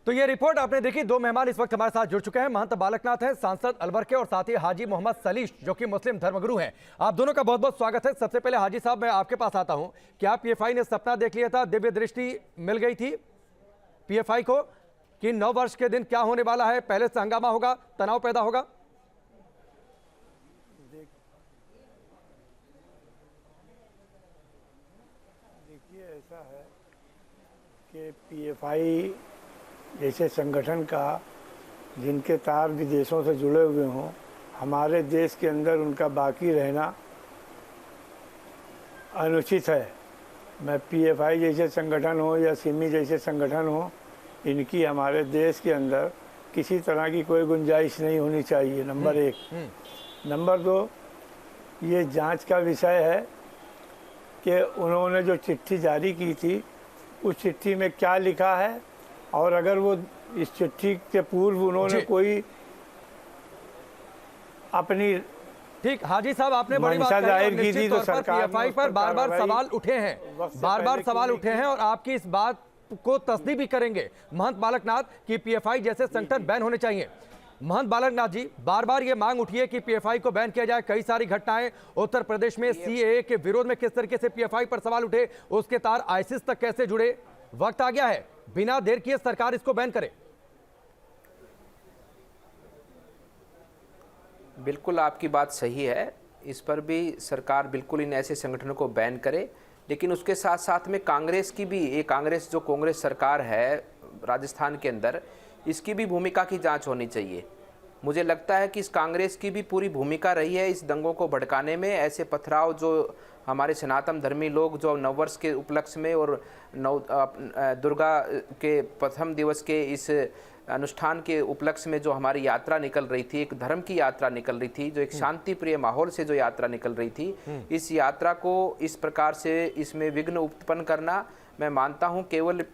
तो ये रिपोर्ट आपने देखी। दो मेहमान इस वक्त हमारे साथ जुड़ चुके हैं। महंत बालकनाथ हैं, सांसद अलवर के, और साथ ही हाजी मोहम्मद सलीश जो कि मुस्लिम धर्मगुरु हैं। आप दोनों का बहुत बहुत स्वागत है। सबसे पहले हाजी साहब, मैं आपके पास आता हूं। क्या पीएफआई ने सपना देख लिया था, दिव्य दृष्टि मिल गई थी पीएफआई को कि 9 वर्ष के दिन क्या होने वाला है, पहले से हंगामा होगा, तनाव पैदा होगा? देखिए, ऐसा है कि पीएफआई जैसे संगठन का जिनके तार विदेशों से जुड़े हुए हों, हमारे देश के अंदर उनका बाकी रहना अनुचित है। मैं पीएफआई जैसे संगठन हो या सिमी जैसे संगठन हो, इनकी हमारे देश के अंदर किसी तरह की कोई गुंजाइश नहीं होनी चाहिए, नंबर 1। नंबर 2, ये जांच का विषय है कि उन्होंने जो चिट्ठी जारी की थी उस चिट्ठी में क्या लिखा है, और अगर वो इस चिट्ठी के पूर्व उन्होंने कोई अपनी ठीक, हाजी साहब आपने बड़ी बात जाहिर की थी तो सरकार पीएफआई पर बार-बार सवाल उठे हैं, बार-बार सवाल उठे हैं, और आपकी इस बात को तस्दीक भी करेंगे महंत बालकनाथ कि पीएफआई जैसे संगठन बैन होने चाहिए। महंत बालकनाथ जी, बार बार ये मांग उठी है कि पीएफआई को बैन किया जाए। कई सारी घटनाएं उत्तर प्रदेश में सीएए के विरोध में किस तरीके से पीएफआई पर सवाल उठे, उसके तार आईसिस तक कैसे जुड़े। वक्त आ गया है, बिना देर किए सरकार इसको बैन करे। बिल्कुल आपकी बात सही है, इस पर भी सरकार बिल्कुल इन ऐसे संगठनों को बैन करे, लेकिन उसके साथ साथ में कांग्रेस की भी, ये कांग्रेस जो कांग्रेस सरकार है राजस्थान के अंदर, इसकी भी भूमिका की जांच होनी चाहिए। मुझे लगता है कि इस कांग्रेस की भी पूरी भूमिका रही है इस दंगों को भड़काने में। ऐसे पथराव जो हमारे सनातन धर्मी लोग जो नववर्ष के उपलक्ष्य में और दुर्गा के प्रथम दिवस के इस अनुष्ठान के उपलक्ष्य में जो हमारी यात्रा निकल रही थी, एक धर्म की यात्रा निकल रही थी, जो एक शांति प्रिय माहौल से जो यात्रा निकल रही थी, इस यात्रा को इस प्रकार से इसमें विघ्न उत्पन्न करना, मैं मानता हूं केवल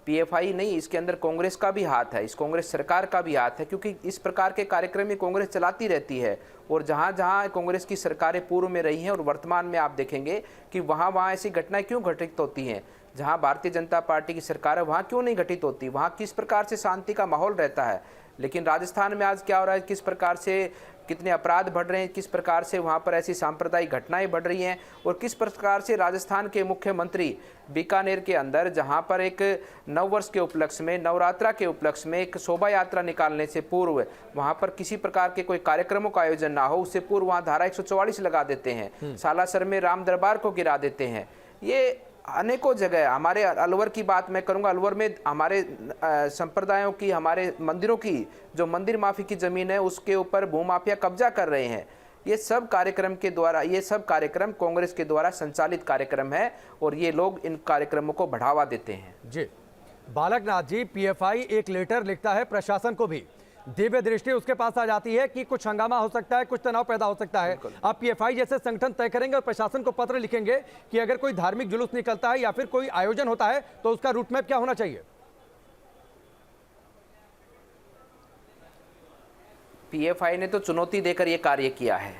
पीएफआई नहीं, इसके अंदर कांग्रेस का भी हाथ है, इस कांग्रेस सरकार का भी हाथ है, क्योंकि इस प्रकार के कार्यक्रम में कांग्रेस चलाती रहती है। और जहाँ जहाँ कांग्रेस की सरकारें पूर्व में रही हैं और वर्तमान में आप देखेंगे कि वहाँ ऐसी घटनाएं क्यों घटित होती हैं। जहाँ भारतीय जनता पार्टी की सरकार है वहाँ क्यों नहीं घटित होती, वहाँ किस प्रकार से शांति का माहौल रहता है। लेकिन राजस्थान में आज क्या हो रहा है, किस प्रकार से कितने अपराध बढ़ रहे हैं, किस प्रकार से वहाँ पर ऐसी सांप्रदायिक घटनाएं बढ़ रही हैं, और किस प्रकार से राजस्थान के मुख्यमंत्री बीकानेर के अंदर, जहाँ पर एक नववर्ष के उपलक्ष्य में, नवरात्रा के उपलक्ष्य में एक शोभा यात्रा निकालने से पूर्व वहाँ पर किसी प्रकार के कोई कार्यक्रमों का आयोजन ना हो, उससे पूर्व वहाँ धारा 144 लगा देते हैं, सालासर में राम दरबार को गिरा देते हैं। ये अनेकों जगह, हमारे अलवर की बात मैं करूंगा, अलवर में हमारे संप्रदायों की, हमारे मंदिरों की जो मंदिर माफी की जमीन है उसके ऊपर भूमाफिया कब्जा कर रहे हैं। ये सब कार्यक्रम के द्वारा, ये सब कार्यक्रम कांग्रेस के द्वारा संचालित कार्यक्रम है, और ये लोग इन कार्यक्रमों को बढ़ावा देते हैं। जी बालकनाथ जी, पीएफआई एक लेटर लिखता है प्रशासन को भी, दिव्य दृष्टि उसके पास आ जाती है कि कुछ हंगामा हो सकता है, कुछ तनाव पैदा हो सकता है। अब पीएफआई जैसे संगठन तय करेंगे और प्रशासन को पत्र लिखेंगे कि अगर कोई धार्मिक जुलूस निकलता है या फिर कोई आयोजन होता है तो उसका रूट मैप क्या होना चाहिए। पीएफआई ने तो चुनौती देकर ये कार्य किया है,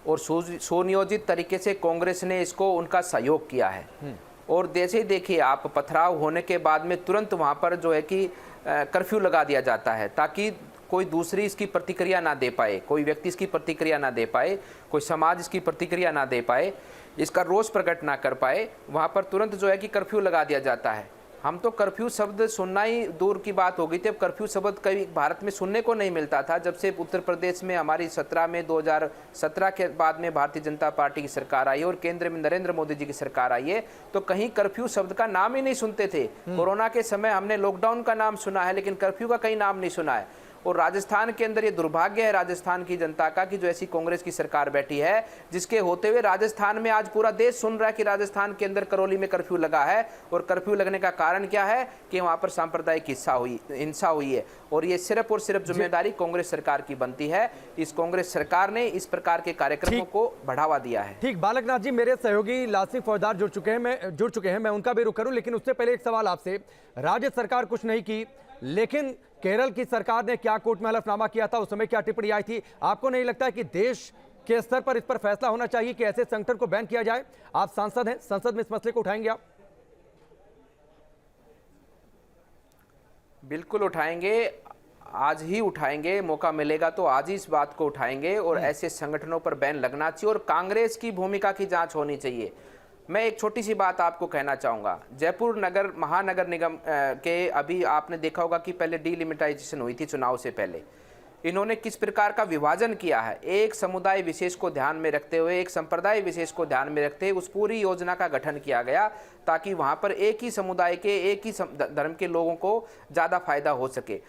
और सुनियोजित तरीके से कांग्रेस ने इसको उनका सहयोग किया है। और जैसे ही देखिए आप, पथराव होने के बाद में तुरंत वहाँ पर जो है कि कर्फ्यू लगा दिया जाता है, ताकि कोई दूसरी इसकी प्रतिक्रिया ना दे पाए, कोई व्यक्ति इसकी प्रतिक्रिया ना दे पाए, कोई समाज इसकी प्रतिक्रिया ना दे पाए, इसका रोष प्रकट ना कर पाए। वहाँ पर तुरंत जो है कि कर्फ्यू लगा दिया जाता है। हम तो कर्फ्यू शब्द सुनना ही दूर की बात हो गई थी। अब कर्फ्यू शब्द कभी भारत में सुनने को नहीं मिलता था। जब से उत्तर प्रदेश में हमारी 2017 के बाद में भारतीय जनता पार्टी की सरकार आई और केंद्र में नरेंद्र मोदी जी की सरकार आई है, तो कहीं कर्फ्यू शब्द का नाम ही नहीं सुनते थे। कोरोना के समय हमने लॉकडाउन का नाम सुना है, लेकिन कर्फ्यू का कहीं नाम नहीं सुना है। और राजस्थान के अंदर ये दुर्भाग्य है राजस्थान की जनता का कि जो ऐसी कांग्रेस की सरकार बैठी है, जिसके होते हुए राजस्थान में आज पूरा देश सुन रहा है कि राजस्थान के अंदर करौली में कर्फ्यू लगा है। और कर्फ्यू लगने का कारण क्या है कि वहां पर सांप्रदायिक हिंसा हुई है, और ये सिर्फ और सिर्फ जिम्मेदारी कांग्रेस सरकार की बनती है। इस कांग्रेस सरकार ने इस प्रकार के कार्यक्रमों को बढ़ावा दिया है। ठीक बालकनाथ जी, मेरे सहयोगी लासिफ फौजदार जुड़ चुके हैं, मैं उनका भी रुख करूं, लेकिन उससे पहले एक सवाल आपसे। राज्य सरकार कुछ नहीं की, लेकिन केरल की सरकार ने क्या कोर्ट में हलफनामा किया था, उस समय क्या टिप्पणी आई थी। आपको नहीं लगता है कि देश के स्तर पर इस पर फैसला होना चाहिए कि ऐसे संगठन को बैन किया जाए? आप सांसद हैं, संसद में इस मसले को उठाएंगे आप? बिल्कुल उठाएंगे, आज ही उठाएंगे, मौका मिलेगा तो आज ही इस बात को उठाएंगे और ऐसे संगठनों पर बैन लगना चाहिए और कांग्रेस की भूमिका की जांच होनी चाहिए। मैं एक छोटी सी बात आपको कहना चाहूँगा, जयपुर नगर महानगर निगम के अभी आपने देखा होगा कि पहले डीलिमिटाइजेशन हुई थी चुनाव से पहले, इन्होंने किस प्रकार का विभाजन किया है, एक समुदाय विशेष को ध्यान में रखते हुए, एक संप्रदाय विशेष को ध्यान में रखते हुए उस पूरी योजना का गठन किया गया ताकि वहां पर एक ही समुदाय के, एक ही धर्म के लोगों को ज़्यादा फायदा हो सके।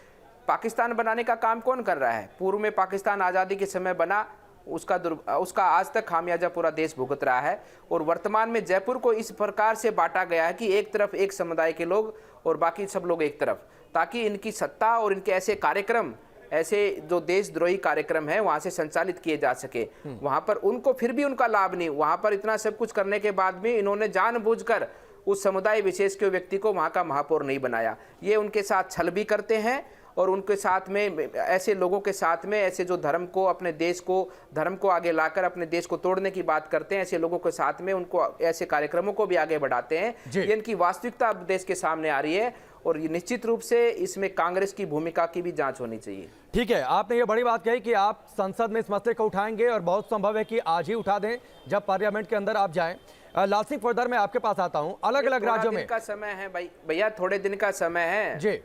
पाकिस्तान बनाने का काम कौन कर रहा है? पूर्व में पाकिस्तान आज़ादी के समय बना, उसका आज तक खामियाजा पूरा देश भुगत रहा है और वर्तमान में जयपुर को इस प्रकार से बांटा गया है कि एक तरफ एक समुदाय के लोग और बाकी सब लोग एक तरफ, ताकि इनकी सत्ता और इनके ऐसे कार्यक्रम, ऐसे जो देशद्रोही कार्यक्रम है वहां से संचालित किए जा सके। वहां पर उनको फिर भी उनका लाभ नहीं, वहां पर इतना सब कुछ करने के बाद भी इन्होंने जानबूझकर उस समुदाय विशेष के व्यक्ति को वहां का महापौर नहीं बनाया। ये उनके साथ छल भी करते हैं और उनके साथ में ऐसे लोगों के साथ में, ऐसे जो धर्म को, अपने देश को, धर्म को आगे लाकर अपने देश को तोड़ने की बात करते हैं, ऐसे लोगों के साथ में उनको ऐसे कार्यक्रमों को भी आगे बढ़ाते हैं। ये इनकी वास्तविकता अब देश के सामने आ रही है और ये निश्चित रूप से इसमें कांग्रेस की भूमिका की भी जांच होनी चाहिए। ठीक है, आपने ये बड़ी बात कही कि आप संसद में इस मसले को उठाएंगे और बहुत संभव है कि आज ही उठा दें जब पार्लियामेंट के अंदर आप जाएं। लाल सिंह फौजदार, मैं आपके पास आता हूं। अलग अलग राज्यों में का समय है भैया, थोड़े दिन का समय है जी,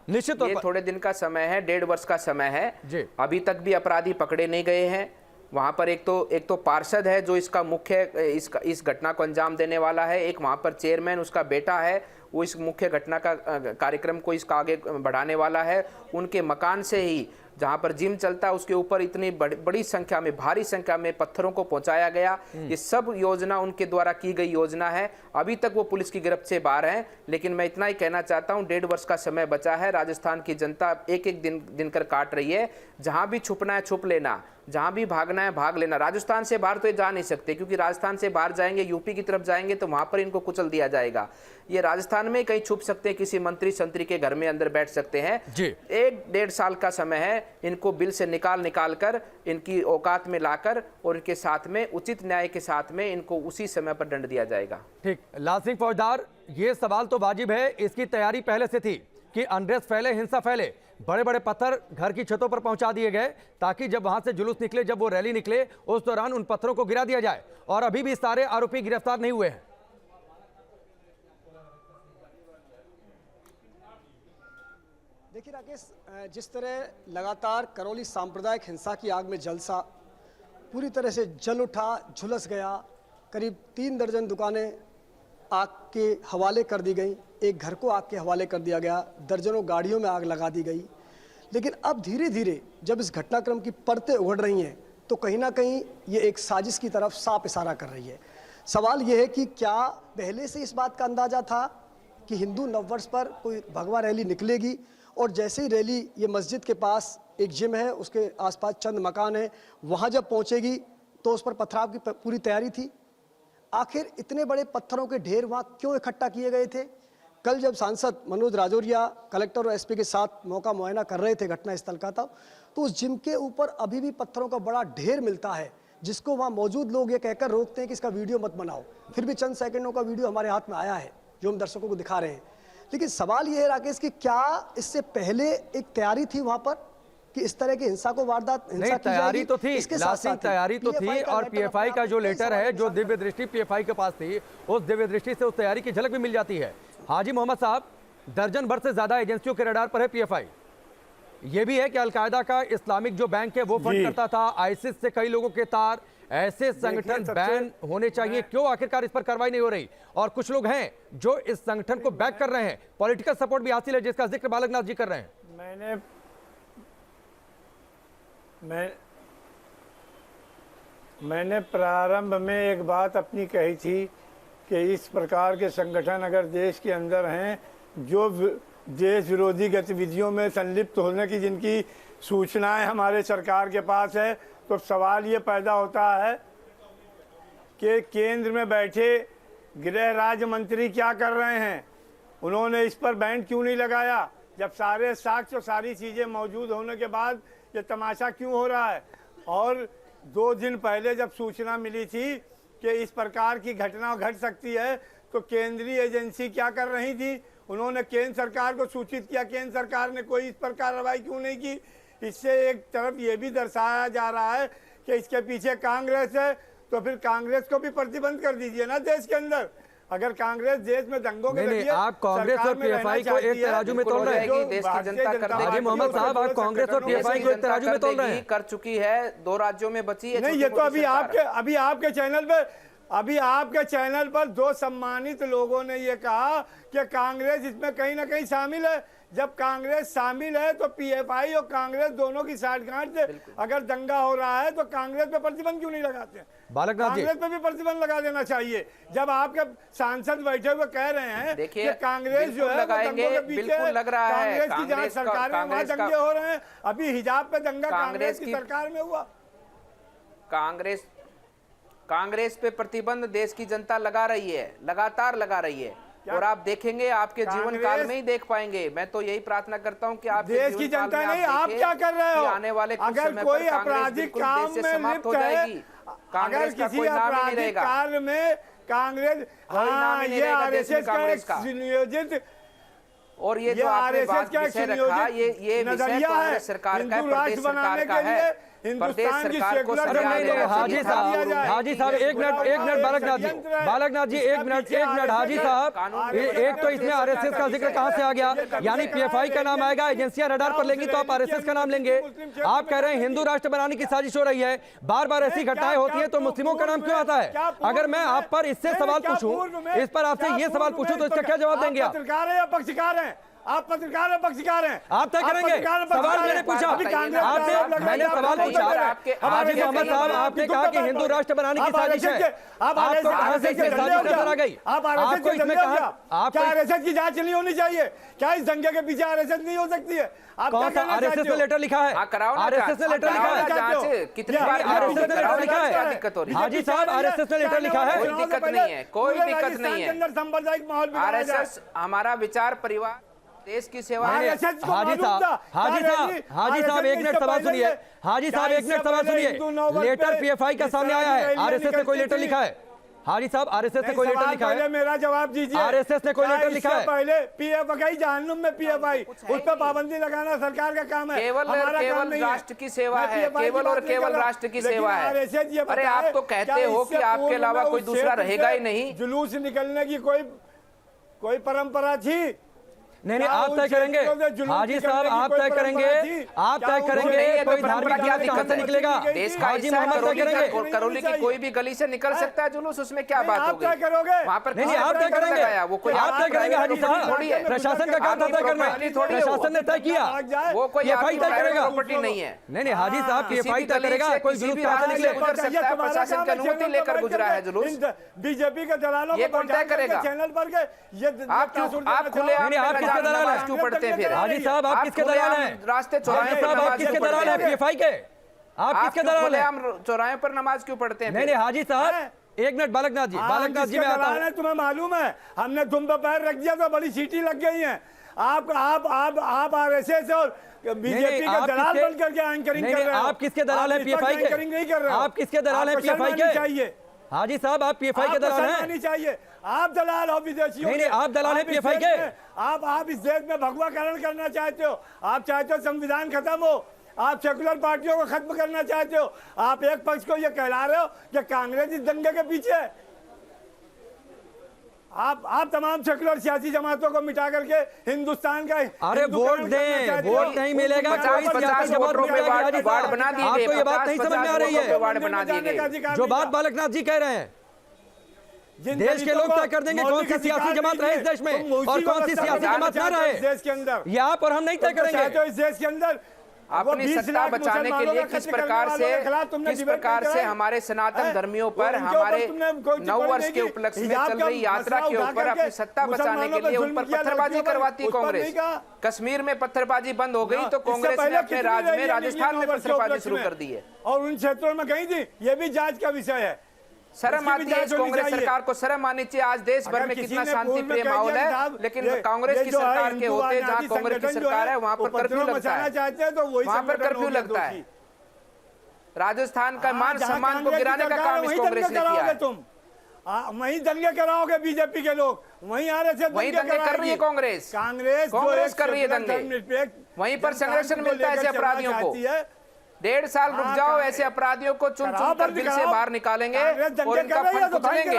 निश्चित तौर पर थोड़े दिन का समय है, 1.5 वर्ष का समय है जी। अभी तक भी अपराधी पकड़े नहीं गए हैं। वहां पर एक तो पार्षद है जो इसका मुख्य इस घटना को अंजाम देने वाला है, एक वहां पर चेयरमैन, उसका बेटा है, वो इस मुख्य घटना का कार्यक्रम को इसका आगे बढ़ाने वाला है। उनके मकान से ही जहां पर जिम चलता है उसके ऊपर इतनी बड़ी संख्या में, भारी संख्या में पत्थरों को पहुंचाया गया। ये सब योजना उनके द्वारा की गई योजना है। अभी तक वो पुलिस की गिरफ्त से बाहर हैं, लेकिन मैं इतना ही कहना चाहता हूं, 1.5 वर्ष का समय बचा है। राजस्थान की जनता एक एक दिन कर काट रही है। जहां भी छुपना है छुप लेना, जहां भी भागना है भाग लेना। राजस्थान से बाहर तो ये जा नहीं सकते, क्योंकि राजस्थान से बाहर जाएंगे, यूपी की तरफ जाएंगे तो वहां पर इनको कुचल दिया जाएगा। ये राजस्थान में कहीं छुप सकते हैं, किसी मंत्री संतरी के घर में अंदर बैठ सकते हैं। 1-1.5 साल का समय है, इनको बिल से निकाल कर इनकी औकात में लाकर और इनके साथ में उचित न्याय के साथ में इनको उसी समय पर दंड दिया जाएगा। ठीक, लाल सिंह फौजदार, ये सवाल तो वाजिब है, इसकी तैयारी पहले से थी कि अनरेस्ट फैले, हिंसा फैले, बड़े बड़े पत्थर घर की छतों पर पहुंचा दिए गए ताकि जब वहां से जुलूस निकले, जब वो रैली निकले, उस दौरान उन पत्थरों को गिरा दिया जाए। और अभी भी सारे आरोपी गिरफ्तार नहीं हुए हैं। देखिए राकेश, जिस तरह लगातार करौली सांप्रदायिक हिंसा की आग में जलसा पूरी तरह से जल उठा, झुलस गया। करीब 3 दर्जन दुकानें आग के हवाले कर दी गई, एक घर को आग के हवाले कर दिया गया, दर्जनों गाड़ियों में आग लगा दी गई। लेकिन अब धीरे धीरे जब इस घटनाक्रम की परतें उघड़ रही हैं तो कहीं ना कहीं ये एक साजिश की तरफ साफ इशारा कर रही है। सवाल ये है कि क्या पहले से इस बात का अंदाजा था कि हिंदू नववर्ष पर कोई भगवा रैली निकलेगी और जैसे ही रैली ये मस्जिद के पास एक जिम है, उसके आसपास चंद मकान हैं, वहाँ जब पहुँचेगी तो उस पर पथराव की पूरी तैयारी थी? आखिर इतने बड़े पत्थरों के ढेर वहाँ क्यों इकट्ठा किए गए थे? कल जब सांसद मनोज राजौरिया कलेक्टर और एसपी के साथ मौका मुआयना कर रहे थे घटना स्थल का, तब तो उस जिम के ऊपर अभी भी पत्थरों का बड़ा ढेर मिलता है, जिसको वहाँ मौजूद लोग ये कहकर रोकते हैं कि इसका वीडियो मत बनाओ। फिर भी चंद सेकंडों का वीडियो हमारे हाथ में आया है जो हम दर्शकों को दिखा रहे हैं। लेकिन सवाल ये है राकेश कि क्या इससे पहले एक तैयारी थी वहाँ पर कि इस तरह की हिंसा को वारदात नहीं? तैयारी तो थी, तैयारी तो थी। और पीएफआई का जो लेटर है, जो दिव्य दृष्टि पीएफआई के पास थी, उस दिव्य दृष्टि से उस तैयारी की झलक भी मिल जाती है। हाजी मोहम्मद साहब, दर्जन भर से ज्यादा एजेंसियों के रडार पर है पीएफआई। ये भी है कि अलकायदा का इस्लामिक जो बैंक है वो फंड करता था, आईसिस से कई लोगों के तार। ऐसे संगठन बैन होने चाहिए, क्यों आखिरकार इस पर कार्रवाई नहीं हो रही? और कुछ लोग हैं जो इस संगठन को बैक कर रहे हैं, पॉलिटिकल सपोर्ट भी हासिल है, जिसका जिक्र बालकनाथ जी कर रहे हैं। मैंने प्रारंभ में एक बात अपनी कही थी कि इस प्रकार के संगठन अगर देश के अंदर हैं जो देश विरोधी गतिविधियों में संलिप्त होने की जिनकी सूचनाएं हमारे सरकार के पास है, तो सवाल ये पैदा होता है कि केंद्र में बैठे गृह राज्य मंत्री क्या कर रहे हैं? उन्होंने इस पर बैन क्यों नहीं लगाया? जब सारे साक्ष्य और सारी चीज़ें मौजूद होने के बाद ये तमाशा क्यों हो रहा है? और 2 दिन पहले जब सूचना मिली थी कि इस प्रकार की घटना घट सकती है, तो केंद्रीय एजेंसी क्या कर रही थी? उन्होंने केंद्र सरकार को सूचित किया, केंद्र सरकार ने कोई इस पर कार्रवाई क्यों नहीं की। इससे एक तरफ ये भी दर्शाया जा रहा है कि इसके पीछे कांग्रेस है, तो फिर कांग्रेस को भी प्रतिबंध कर दीजिए ना देश के अंदर। अगर कांग्रेस देश में दंगों के नहीं, आप कांग्रेस और पीएफआई को एक तराजू में तोड़ रहे हैं। देश की जनता कर देगी। हाजी मोहम्मद साहब, आप कांग्रेस और पीएफआई को एक तराजू में तोड़ रहे हैं। कर चुकी है, 2 राज्यों में बची है। नहीं, ये तो अभी आपके चैनल पर 2 सम्मानित लोगों ने ये कहा कि कांग्रेस इसमें कहीं ना कहीं शामिल है। जब कांग्रेस शामिल है तो पीएफआई और कांग्रेस दोनों की साठगांठ से अगर दंगा हो रहा है तो कांग्रेस पे प्रतिबंध क्यों नहीं लगाते? बालकनाथ जी, कांग्रेस पे भी प्रतिबंध लगा देना चाहिए। जब आपके सांसद बैठे हुए कह रहे हैं कि कांग्रेस जो है लगाएंगे, बिल्कुल लग रहा है। कांग्रेस की जहाँ सरकार में वहाँ दंगे हो रहे हैं। अभी हिजाब पे दंगा कांग्रेस की सरकार में हुआ। कांग्रेस पे प्रतिबंध देश की जनता लगा रही है, लगातार लगा रही है, और आप देखेंगे आपके जीवन काल में ही देख पाएंगे। मैं तो यही प्रार्थना करता हूं कि आप देश की जनता नहीं, आप क्या कर रहे हो? आने वाले अगर कोई आपराधिक काम में लिप्त है, अगर किसी आपराधिक कार्य में कांग्रेस, हाँ, ये आरएसएस का नियोजित, और ये जो आपने बात विषय रखा, ये विषय कांग्रेस सरकार का, प्रदेश सरकार का है। हिंदुस्तान की सेकुलर हाजी साहब एक मिनट बालकनाथ जी एक मिनट हाजी साहब, एक तो इसमें आरएसएस का जिक्र कहां से आ गया? यानी पीएफआई का नाम आएगा, एजेंसियां रडार पर लेंगी तो आप आरएसएस का नाम लेंगे। आप कह रहे हैं हिंदू राष्ट्र बनाने की साजिश हो रही है, बार बार ऐसी घटनाएं होती है तो मुस्लिमों का नाम क्यों आता है? अगर मैं आप पर इससे सवाल पूछूं, इस पर आपसे ये सवाल पूछूं तो इसका क्या जवाब देंगे आप? पत्रकार है या पक्षकार है? आप पत्रकार हैं, पक्षकार हैं? आप तय करेंगे। सवाल मैंने पूछा, मैंने सवाल पूछा। हाजी मोहम्मद साहब, आपने कहा कि हिंदू राष्ट्र बनाने की साजिश है, आपको कहां से इसमें साजिश नजर आ गई? आपको इसमें कहा, क्या आरएसएस की जांच नहीं होनी चाहिए? क्या इस दंगे के पीछे आरएसएस नहीं हो सकती है? आप कौन सा आरएसएस ने लेटर लिखा है? आरएसएस ने लेटर लिखा है? कितनी बार आरएसएस ने लेटर लिखा है? हाजी साहब, आरएसएस ने लेटर लिखा है? कोई दिक्कत नहीं है, कोई दिक्कत नहीं है। सांप्रदायिक माहौल आरएसएस हमारा विचार परिवार, देश की सेवा है। हाजी साहब एक मिनट सवाल सुनिए। हाजी साहब एक मिनट सवाल सुनिए। लेटर पीएफआई का सामने आया है, आरएसएस ने कोई लेटर लिखा है? हाजी साहब, आरएसएस ने कोई लेटर लिखा है? मेरा जवाब दीजिए। आरएसएस ने कोई लेटर लिखा है? पहले पीएफआई जहन्नुम में पीएफआई, उस पर पाबंदी लगाना सरकार का काम है। केवल राष्ट्र की सेवा है, केवल और केवल राष्ट्र की सेवा है। अरे आप तो कहते हो कि आपके अलावा कोई दूसरा रहेगा ही नहीं। जुलूस निकलने की कोई परंपरा थी? नहीं, आप तय करेंगे। हाजी साहब, आप तय करेंगे, आप तय करेंगे कोई धार्मिक क्या दिक्कत निकलेगा? देश का हाजी मोहम्मद तय करेंगे। करौली की कोई भी गली से निकल सकता है जुलूस, उसमें क्या बात होगी? आप तय करोगे? वहाँ पर नहीं, आप तय करेंगे, वो कोई आप तय करेंगे। हाजी साहब, प्रशासन का काम तय करना, प्रशासन ने तय किया, वो कोई पीएफआई तय करेगा। प्रॉपर्टी नहीं है। नहीं, हाजी साहब, पीएफआई तय करेगा कोई जुलूस कहां से निकले? प्रशासन की अनुमति लेकर गुजरा है जुलूस। बीजेपी के दलालों ये कौन तय करेगा? चैनल पर आप खुले आप किसके दलाल हैं? क्यों पढ़ते हैं फिर? हाजी साहब, आप किसके दलाल हैं? रास्ते चौराहे साहब, आप किसके दलाल हैं? पीएफआई के? आप किसके दलाल हैं? हम चौराहे पर नमाज क्यों पढ़ते हैं? नहीं, हाजी साहब एक मिनट, बालकनाथ जी मैं आता हूं। तुम्हें मालूम है, हमने तुम पे पैर रख दिया तो बड़ी सीटी लग गई है। आप आरएसएस और बीजेपी के दलाल बन करके एंकरिंग कर रहे हो। आप किसके दलाल हैं? पीएफआई के? नहीं कर रहे हो। आप किसके दलाल हैं? पीएफआई के? चाहिए हाजी साहब, आप पीएफआई के दलाल हैं? नहीं चाहिए, आप दलाल हो विदेशियों। नहीं, आप दलाल हैं पीएफआई के? आप इस देश में भगवाकरण करना चाहते हो। आप चाहते हो संविधान खत्म हो, आप सेकुलर पार्टियों को खत्म करना चाहते हो। आप एक पक्ष को ये कहला रहे हो कि कांग्रेस इस दंगे के पीछे है। आप तमाम सेकुलर सियासी जमातों को मिटा करके हिंदुस्तान का, अरे वोट दें, वोट नहीं मिलेगा, कोई सियासी जमात नहीं मिलेगी। आपको ये बात नहीं समझ में आ रही है जो बात बालकनाथ जी कह रहे हैं? देश के लोग तय कर देंगे कौन सी सियासी जमात रहे इस देश में और कौन सी सियासी जमात ना रहे देश के अंदर। ये आप और हम नहीं तय करेंगे। इस देश के अंदर अपनी सत्ता बचाने के लिए किस प्रकार से हमारे सनातन धर्मियों पर हमारे 9 वर्ष के उपलक्ष्य में चल रही यात्रा के ऊपर अपनी सत्ता बचाने के लिए उन पर पत्थरबाजी करवाती कांग्रेस। कश्मीर में पत्थरबाजी बंद हो गई तो कांग्रेस ने अपने राज्य में, राजस्थान में पत्थरबाजी शुरू कर दी है और उन क्षेत्रों में कहीं थी। ये भी जांच का विषय है। शर्म आती है इस कांग्रेस सरकार को, शर्म आनी चाहिए। आज देश भर में कितना शांति प्रिय माहौल है, लेकिन कांग्रेस की सरकार के होते जहां कांग्रेस की सरकार है वहां पर कर्फ्यू लगता है, वहां पर कर्फ्यू लगता है। राजस्थान का मान सम्मान को गिराने का काम इस कांग्रेस ने किया है। वहीं दंगे कराओगे बीजेपी के लोग, वहीं RSS वहीं दंगे कर रही है कांग्रेस। कांग्रेस कर रही है दंगे, वहीं पर संरक्षण मिलता है ऐसे अपराधियों को। 1.5 साल रुक जाओ, ऐसे अपराधियों को चुन चुन कर बिल से बाहर निकालेंगे और इनका फंड कुचलेंगे।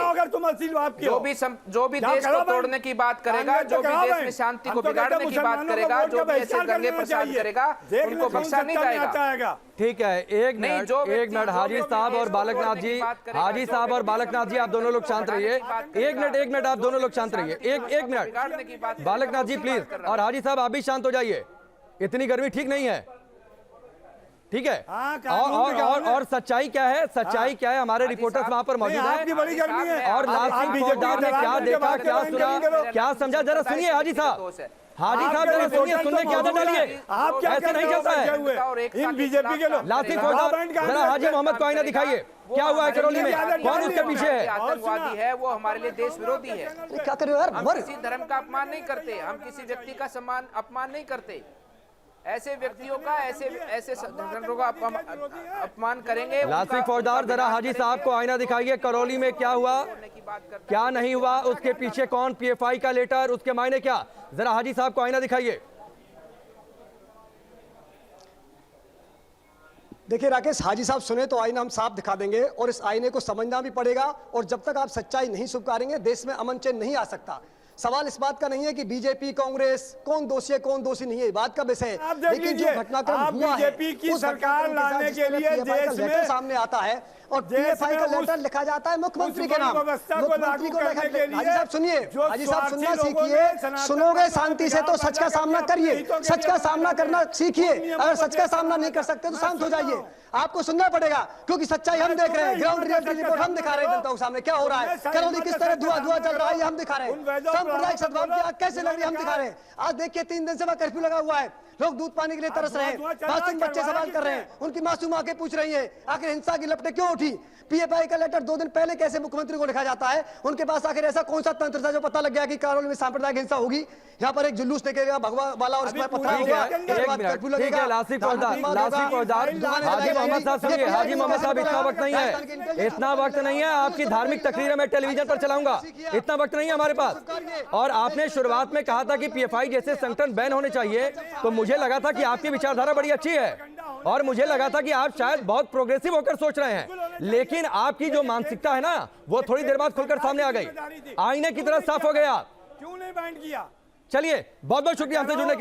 जो भी देश को तोड़ने की बात करेगा, जो भी देश में शांति को बिगाड़ने की बात करेगा, जो भी ऐसे दंगे प्रसाद करेगा, उनको बख्शा नहीं जाएगा। ठीक है, एक मिनट हाजी साहब और बालकनाथ जी, हाजी साहब और बालकनाथ जी, आप दोनों लोग शांत रहिए। एक मिनट आप दोनों लोग शांत रहिए। एक मिनट बालकनाथ जी प्लीज, और हाजी साहब आप भी शांत हो जाइए, इतनी गर्मी ठीक नहीं है, ठीक है। और सच्चाई क्या है, सच्चाई क्या है, हमारे रिपोर्टर्स वहां पर मौजूद हैं। और लासिक फौजदार ने क्या देखा, क्या सुना, क्या समझा, जरा सुनिए हाजी साहब। हाजी साहब जरा सुनिए, सुनने की आदत डालिए, आप ऐसे नहीं चलता है। इन बीजेपी के लोग लासिक फौजदार, जरा हाजी मोहम्मद को आईना दिखाइए, क्या हुआ है करौली में, कौन उसके पीछे है? आतंकवादी है वो, हमारे लिए देश विरोधी है। क्या कर रहे हो यार? हम किसी धर्म का अपमान नहीं करते, हम किसी व्यक्ति का अपमान नहीं करते। ऐसे व्यक्तियों का, ऐसे संगठनों का अपमान करेंगे। लासिक फौजदार जरा हाजी साहब को आईना दिखाइए, करौली में क्या हुआ, क्या नहीं हुआ, उसके पीछे कौन, PFI का लेटर, उसके मायने क्या, जरा हाजी साहब को आईना दिखाइए। देखिए राकेश, हाजी साहब सुने तो आईना हम साफ दिखा देंगे, और इस आईने को समझना भी पड़ेगा, और जब तक आप सच्चाई नहीं स्वीकारेंगे देश में अमन चैन नहीं आ सकता। सवाल इस बात का नहीं है कि बीजेपी कांग्रेस कौन दोषी है कौन दोषी नहीं है, बात का विषय है, लेकिन जो घटनाक्रम हुआ है की सरकार लाने के लिए देश में सामने आता है और PFI का लेटर लिखा जाता है मुख्यमंत्री के नाम, मुख्यमंत्री को लेकर के। हाजी साहब सुनिए, हाजी साहब सुनना सीखिए, सुनोगे शांति से तो सच का सामना करिए, सच का सामना करना सीखिए। अगर सच का सामना नहीं कर सकते तो शांत हो जाइए, आपको सुनना पड़ेगा, क्योंकि सच्चाई हम देख रहे हैं, ग्राउंड रियलिटी रिपोर्ट हम दिखा रहे हैं जनता के सामने क्या हो रहा है, करौली किस तरह धुआं चल रहा है हम दिखा रहे हैं, सांप्रदायिक सद्भाव की आग कैसे लग रही है हम दिखा रहे हैं। आज देखिए 3 दिन से वहां कर्फ्यू लगा हुआ है, लोग दूध पानी के लिए तरस रहे हैं, मासूम बच्चे सवाल कर रहे हैं, उनकी मासूम आंखें पूछ रही हैं आखिर हिंसा की लपटें क्यों उठी। PFI का लेटर 2 दिन पहले कैसे मुख्यमंत्री को लिखा जाता है, उनके पास आखिर ऐसा कौन सा तंत्र था जो पता लग गया कि करौली में सांप्रदायिक हिंसा होगी, यहाँ पर एक जुलूस निकलेगा भगवा वाला और उसमें पत्थर होगा, ठीक है लासिक फौजदार, हाजी मोहम्मद साहब सुनिए, हाजी मोहम्मद साहब इतना वक्त नहीं है, इतना वक्त नहीं है, आपकी धार्मिक तकरीरें मैं टेलीविजन पर चलाऊंगा, इतना वक्त नहीं है हमारे पास। और आपने शुरुआत में कहा था कि PFI जैसे संगठन बैन होने चाहिए, तो मुझे लगा था कि आपकी विचारधारा बड़ी अच्छी है और मुझे लगा था कि आप शायद बहुत प्रोग्रेसिव होकर सोच रहे हैं, लेकिन आपकी जो मानसिकता है ना वो थोड़ी देर बाद खुलकर सामने आ गई, आईने की तरह साफ हो गया। क्यों नहीं बैन किया? चलिए बहुत बहुत शुक्रिया हमसे जुड़ने के